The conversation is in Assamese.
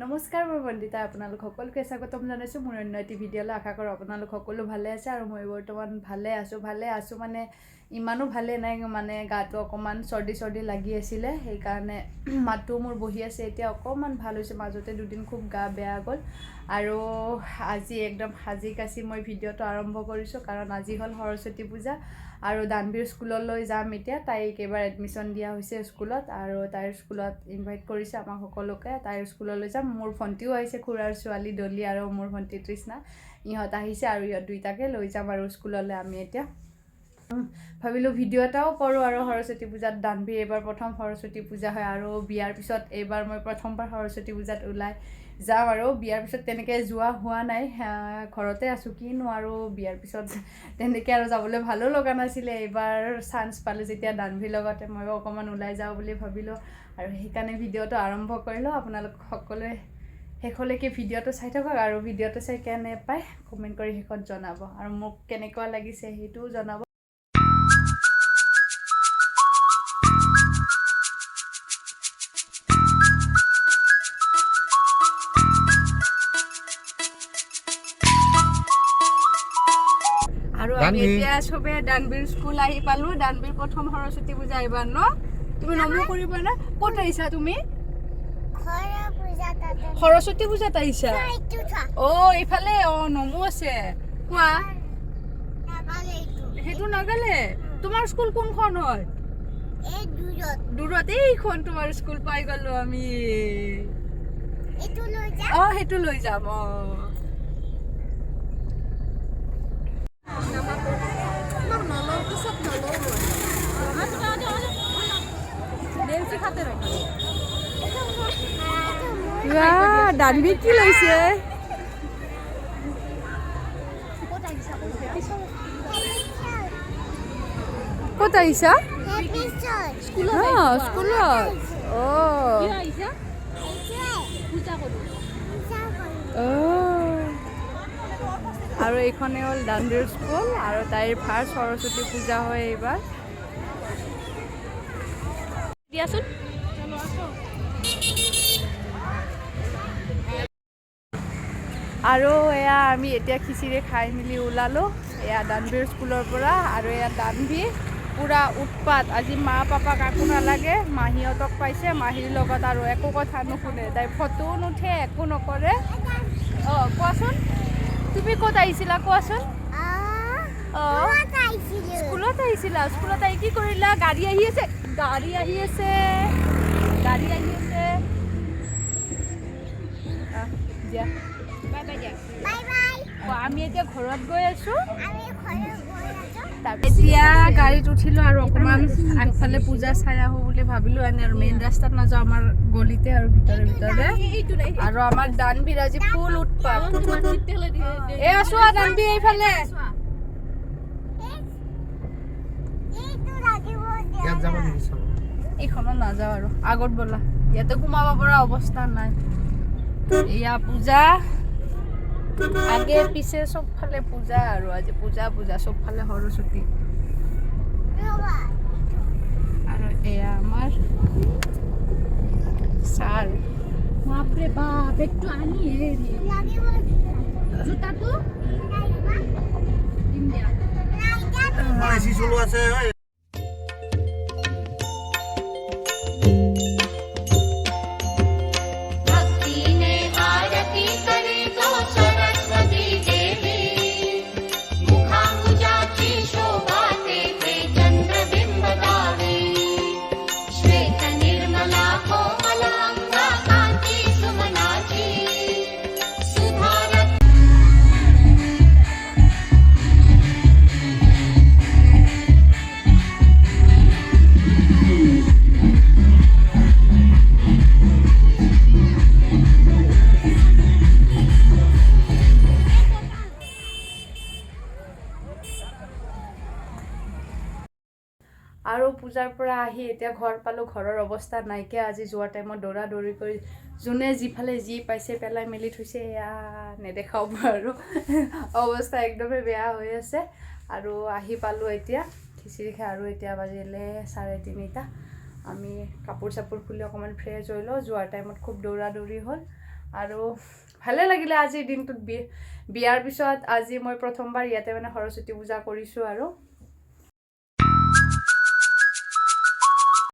নমস্কাৰ মই বন্দিতা আপোনালোক সকলোকে স্বাগতম জনাইছোঁ মোৰ অন্য এটি ভিডিঅ'লৈ আশা কৰোঁ আপোনালোক সকলো ভালে আছে আৰু মই বৰ্তমান ভালে আছোঁ মানে ইমানো ভালে নাই মানে গাটো অকমান চৰ্দি লাগি আছিলে সেইকাৰণে মাতটো মোৰ বহি আছে এতিয়া অকমান ভাল হৈছে মাজতে দুদিন খুব গা বেয়া গ'ল আৰু আজি একদম সাজি কাচি মই ভিডিঅ'টো আৰম্ভ কৰিছোঁ কাৰণ আজি হ'ল সৰস্বতী পূজা আৰু দানবীৰ স্কুললৈ যাম এতিয়া তাইক এবাৰ এডমিশ্যন দিয়া হৈছে স্কুলত আৰু তাইৰ স্কুলত ইনভাইট কৰিছে আমাক সকলোকে তাইৰ স্কুললৈ যাম মোৰ ভণ্টিও আহিছে খুৰাৰ ছোৱালী ডলি আৰু মোৰ ভণ্টি তৃষ্ণা ইহঁত আহিছে আৰু ইহঁত দুইটাকে লৈ যাম আৰু স্কুললৈ আমি এতিয়া ভাবিলোঁ ভিডিঅ' এটাও কৰোঁ আৰু সৰস্বতী পূজাত দানবীৰ এইবাৰ প্ৰথম সৰস্বতী পূজা হয় আৰু বিয়াৰ পিছত এইবাৰ মই প্ৰথমবাৰ সৰস্বতী পূজাত ওলাই যাম আৰু বিয়াৰ পিছত তেনেকৈ যোৱা হোৱা নাই ঘৰতে আছোঁ কিনো আৰু বিয়াৰ পিছত তেনেকৈ আৰু যাবলৈ ভালো লগা নাছিলে এইবাৰ চান্স পালোঁ যেতিয়া দানবীৰ লগতে ময়ো অকণমান ওলাই যাওঁ বুলি ভাবিলোঁ আৰু সেইকাৰণে ভিডিঅ'টো আৰম্ভ কৰিলোঁ আপোনালোক সকলোৱে শেষলৈকে ভিডিঅ'টো চাই থাকক আৰু ভিডিঅ'টো চাই কেনে পায় কমেণ্ট কৰি শেষত জনাব আৰু মোক কেনেকুৱা লাগিছে সেইটোও জনাব আৰু আমি এতিয়া সবে দানবীৰ স্কুল আহি পালোঁ দানবীৰ প্ৰথম সৰস্বতী পূজা এইবাৰ ন তুমি নমো কৰিবা না ক'ত আহিছা তুমি সৰস্বতী পূজাত আহিছা এইফালে নমো আছে কোৱা সেইটো নাগালে তোমাৰ স্কুল কোনখন হয় দূৰত এইখন তোমাৰ স্কুল পাই গ'লো আমি সেইটো লৈ যাম দানবীৰ কি লৈছে ক'ত আহিছা স্কুলত আৰু এইখনে হ'ল দানবীৰ স্কুল আৰু তাইৰ ফাৰ্ষ্ট সৰস্বতী পূজা হয় এইবাৰ দিয়াচোন আৰু এয়া আমি এতিয়া খিচিৰি খাই মেলি ওলালোঁ এয়া দানবীৰ স্কুলৰ পৰা আৰু এয়া দানবীৰ পুৰা উৎপাত আজি মা পাপা কাকো নালাগে মাহীহঁতক পাইছে মাহীৰ লগত আৰু একো কথা নুশুনে তাই ফটোও নুঠে একো নকৰে কোৱাচোন তুমি ক'ত আহিছিলা কোৱাচোন স্কুলত আহিছিলা স্কুলত আহি কি কৰিলা গাড়ী আহি আছে দিয়া আমি এতিয়া ঘৰত গৈ আছো এতিয়া গাড়ীত উঠিলোঁ আৰু অকণমান আগফালে পূজা চাই আহোঁ বুলি ভাবিলোঁ এনে আৰু মেইন ৰাস্তাত নাযাওঁ আমাৰ গলিতে আৰু ভিতৰে আৰু আমাৰ দানবীৰ আজি ফুল উৎপাত চোৱা দানবীৰ এইফালে এইখনত নাযাওঁ আৰু আগত ব'লা ইয়াতে সোমাব পৰা অৱস্থা নাই এয়া পূজা আগে পিছে চবফালে পূজা আৰু আজি পূজা চবফালে সৰস্বতী আৰু এয়া আমাৰ ছাৰ বাপৰে বাপ একটু আনি জোতাটো আছে আৰু পূজাৰ পৰা আহি এতিয়া ঘৰ পালোঁ ঘৰৰ অৱস্থা নাইকিয়া আজি যোৱা টাইমত দৌৰা দৌৰি কৰি যোনে যিফালে যি পাইছে পেলাই মেলি থৈছে এয়া নেদেখাও আৰু অৱস্থা একদমেই বেয়া হৈ আছে আৰু আহি পালোঁ এতিয়া খিচিৰি খাই আৰু এতিয়া বাজিলে 3:30 আমি কাপোৰ চাপোৰ খুলি অকণমান ফ্ৰেছ হৈ লওঁ যোৱাৰ টাইমত খুব দৌৰা দৌৰি হ'ল আৰু ভালে লাগিলে আজিৰ দিনটোত বিয়াৰ পিছত আজি মই প্ৰথমবাৰ ইয়াতে মানে সৰস্বতী পূজা কৰিছোঁ আৰু